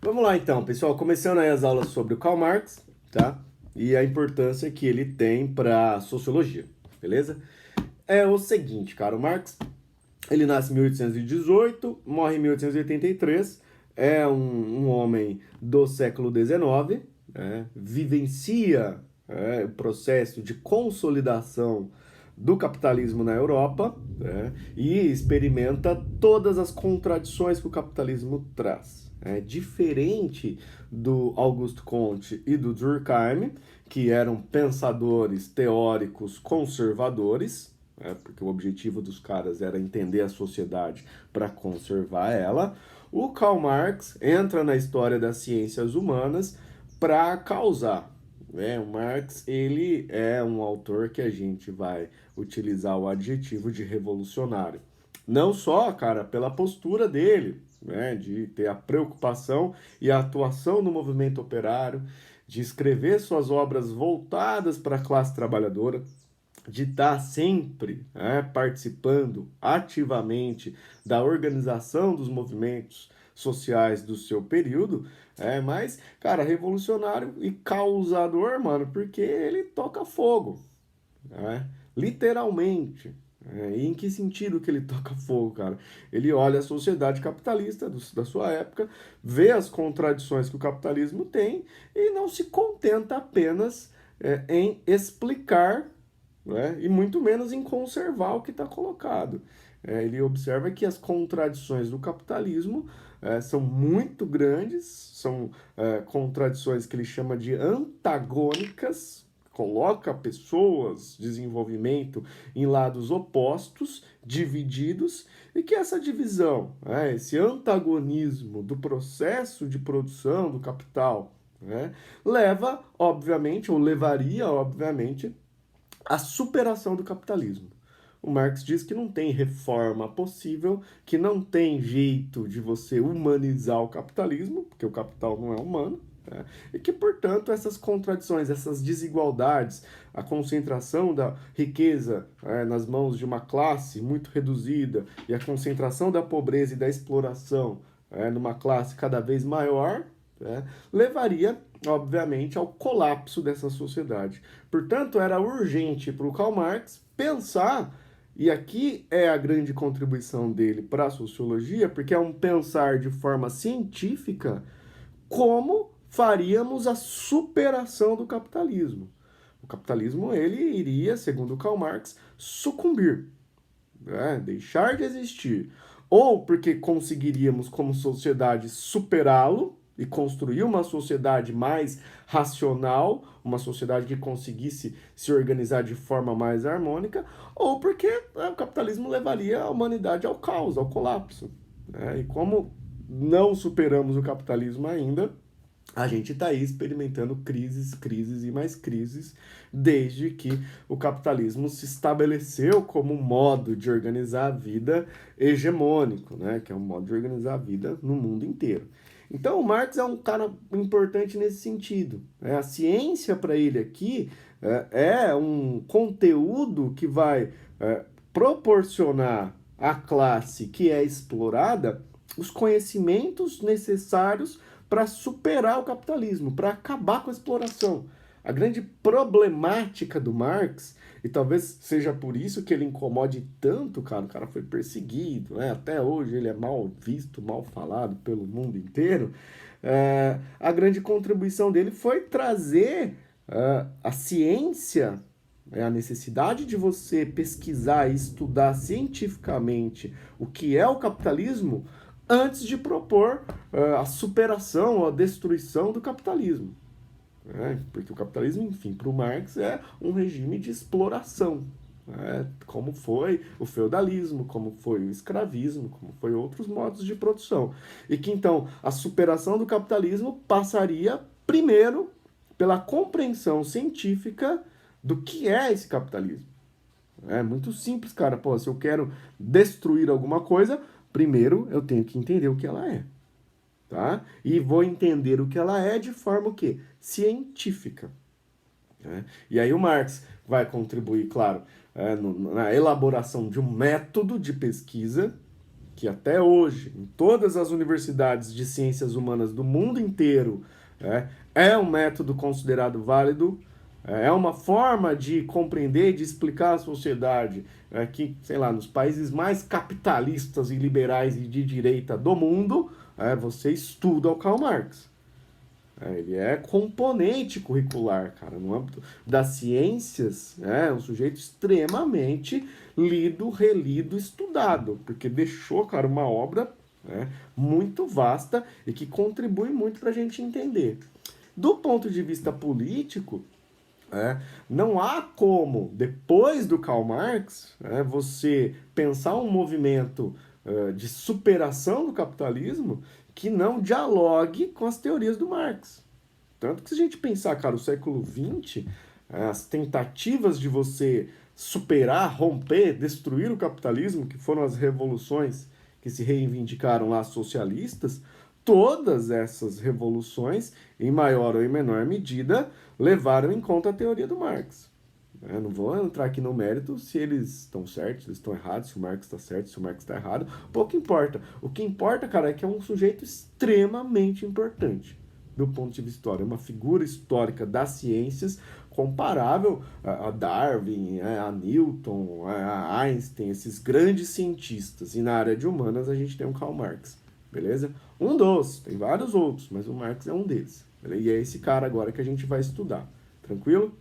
Vamos lá então, pessoal, começando aí as aulas sobre o Karl Marx, tá? E a importância que ele tem para sociologia, beleza? É o seguinte, cara, o Marx, ele nasce em 1818, morre em 1883, é um homem do século XIX, vivencia o processo de consolidação do capitalismo na Europa, e experimenta todas as contradições que o capitalismo traz. É diferente do Auguste Comte e do Durkheim, que eram pensadores teóricos conservadores, porque o objetivo dos caras era entender a sociedade para conservar ela. O Karl Marx entra na história das ciências humanas para causar. O Marx, ele é um autor que a gente vai utilizar o adjetivo de revolucionário. Não só, cara, pela postura dele, de ter a preocupação e a atuação no movimento operário, de escrever suas obras voltadas para a classe trabalhadora, de estar sempre participando ativamente da organização dos movimentos sociais do seu período, mas, cara, revolucionário e causador, mano, porque ele toca fogo, literalmente. E em que sentido que ele toca fogo, cara? Ele olha a sociedade capitalista da sua época, vê as contradições que o capitalismo tem e não se contenta apenas em explicar, e muito menos em conservar o que está colocado. Ele observa que as contradições do capitalismo são muito grandes, são contradições que ele chama de antagônicas, coloca pessoas, desenvolvimento em lados opostos, divididos, e que essa divisão, esse antagonismo do processo de produção do capital, leva, obviamente, ou levaria, obviamente, à superação do capitalismo. O Marx diz que não tem reforma possível, que não tem jeito de você humanizar o capitalismo, porque o capital não é humano, e que, portanto, essas contradições, essas desigualdades, a concentração da riqueza nas mãos de uma classe muito reduzida e a concentração da pobreza e da exploração numa classe cada vez maior, levaria, obviamente, ao colapso dessa sociedade. Portanto, era urgente para o Karl Marx pensar, e aqui é a grande contribuição dele para a sociologia, porque é um pensar de forma científica como faríamos a superação do capitalismo. O capitalismo, ele iria, segundo Karl Marx, sucumbir, deixar de existir. Ou porque conseguiríamos, como sociedade, superá-lo e construir uma sociedade mais racional, uma sociedade que conseguisse se organizar de forma mais harmônica, ou porque o capitalismo levaria a humanidade ao caos, ao colapso. E como não superamos o capitalismo ainda, a gente está aí experimentando crises, crises e mais crises, desde que o capitalismo se estabeleceu como um modo de organizar a vida hegemônico, que é um modo de organizar a vida no mundo inteiro. Então, o Marx é um cara importante nesse sentido. A ciência, para ele aqui, é um conteúdo que vai proporcionar à classe que é explorada os conhecimentos necessários para superar o capitalismo, para acabar com a exploração. A grande problemática do Marx, e talvez seja por isso que ele incomode tanto, cara, o cara foi perseguido, até hoje ele é mal visto, mal falado pelo mundo inteiro, a grande contribuição dele foi trazer a ciência, a necessidade de você pesquisar e estudar cientificamente o que é o capitalismo antes de propor a superação ou a destruição do capitalismo. Porque o capitalismo, enfim, para o Marx é um regime de exploração, como foi o feudalismo, como foi o escravismo, como foi outros modos de produção. E que então a superação do capitalismo passaria primeiro pela compreensão científica do que é esse capitalismo. É muito simples, cara. Pô, se eu quero destruir alguma coisa, primeiro eu tenho que entender o que ela é, tá? E vou entender o que ela é de forma o quê? Científica. E aí o Marx vai contribuir, claro, na elaboração de um método de pesquisa, que até hoje, em todas as universidades de ciências humanas do mundo inteiro, é um método considerado válido, é uma forma de compreender e de explicar a sociedade que, sei lá, nos países mais capitalistas e liberais e de direita do mundo, você estuda o Karl Marx. Ele é componente curricular, cara, no âmbito das ciências, é um sujeito extremamente lido, relido, estudado, porque deixou, cara, uma obra muito vasta e que contribui muito para a gente entender. Do ponto de vista político, não há como, depois do Karl Marx, você pensar um movimento de superação do capitalismo que não dialogue com as teorias do Marx. Tanto que se a gente pensar, cara, o século XX, as tentativas de você superar, romper, destruir o capitalismo, que foram as revoluções que se reivindicaram lá socialistas, todas essas revoluções, em maior ou em menor medida, levaram em conta a teoria do Marx. Eu não vou entrar aqui no mérito se eles estão certos, se eles estão errados, se o Marx está certo, se o Marx está errado. Pouco importa. O que importa, cara, é que é um sujeito extremamente importante do ponto de vista histórico. É uma figura histórica das ciências comparável a Darwin, a Newton, a Einstein, esses grandes cientistas. E na área de humanas a gente tem o Karl Marx, beleza? Um dos, tem vários outros, mas o Marx é um deles. Beleza? E é esse cara agora que a gente vai estudar. Tranquilo?